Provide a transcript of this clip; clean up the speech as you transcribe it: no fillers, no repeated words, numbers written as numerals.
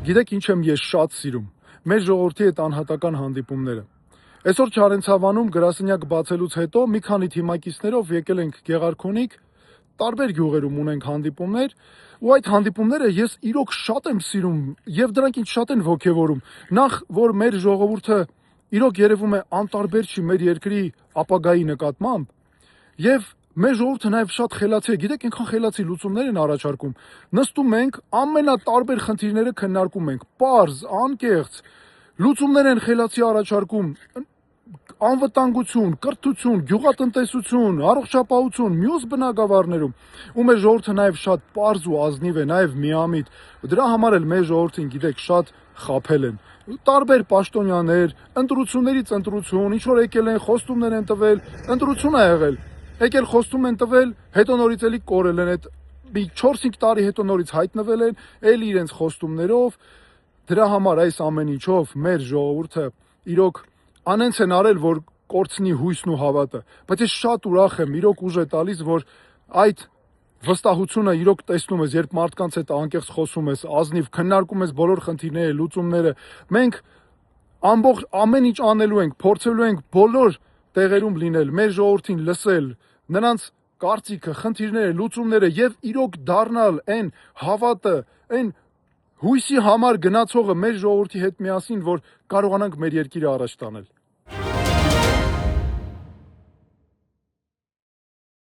Գիտեք ինչ եմ ես շատ սիրում։ Մեր ժողովրդի հետ անհատական հանդիպումները։ Այսօր Չարենցավանում գրասենյակ բացելուց հետո մի քանի թիմակիցներով եկել ենք Գեղարքունիք, տարբեր գյուղերում ունենք հանդիպումներ, ու այդ հանդիպումները ես իրոք շատ եմ սիրում, եւ դրանք ինձ շատ են ոգևորում։ Նախ, որ մեր ժողովուրդը իրոք երևում է անտարբեր չի մեր երկրի ապագայի նկատմամբ, եւ մեր ժողովուրդը նաև շատ խելացի է, գիտեք, այնքան խելացի լուծումներ են առաջարկում։ Նստում ենք, ամենատարբեր խնդիրները քննարկում ենք, պարզ, անկեղծ, լուծումներ են խելացի առաջարկում, անվտանգություն, կրթություն, գյուղատնտեսություն, առողջապահություն, մյուս բնագավառներում, ու մեր ժողովուրդը նաև շատ պարզ ու ազնիվ է, նաև միամիտ։ Դրա համար էլ մեր ժողովրդին, գիտեք, շատ խաբել են։ Տարբեր պաշտոնյաներ, ընտրություններից ընտրություն, ինչ որ եկել են, խոստումներ են տվել, ընտրություն է եղել։ Եկել խոստում են տվել, հետո նորից էլի կորել են, այդ մի 4-5 տարի հետո նորից հայտնվել են, էլի իրենց խոստումներով, դրա համար այս ամեն ինչով մեր ժողովուրդը իրոք անենց են արել, որ կորցնի հույսն ու հավատը, բայց ես շատ ուրախ եմ, իրոք ուժ է տալիս, որ այդ վստահությունը իրոք տեսնում ես, երբ մարդկանց հետ անկեղծ խոսում ես, ազնիվ քննարկում ես բոլոր խնդիրները, լուծումները, մենք ամեն ինչ անելու ենք, փորձելու ենք բոլոր տեղերում լինել, մեր ժողովրդին լսել, նրանց կարծիքը, խնդիրները, լուծումները եւ իրոք դառնալ այն հավատը, այն հույսի համար գնացողը մեր ժողովրդի հետ միասին, որ կարողանանք մեր երկիրը առաջ տանել։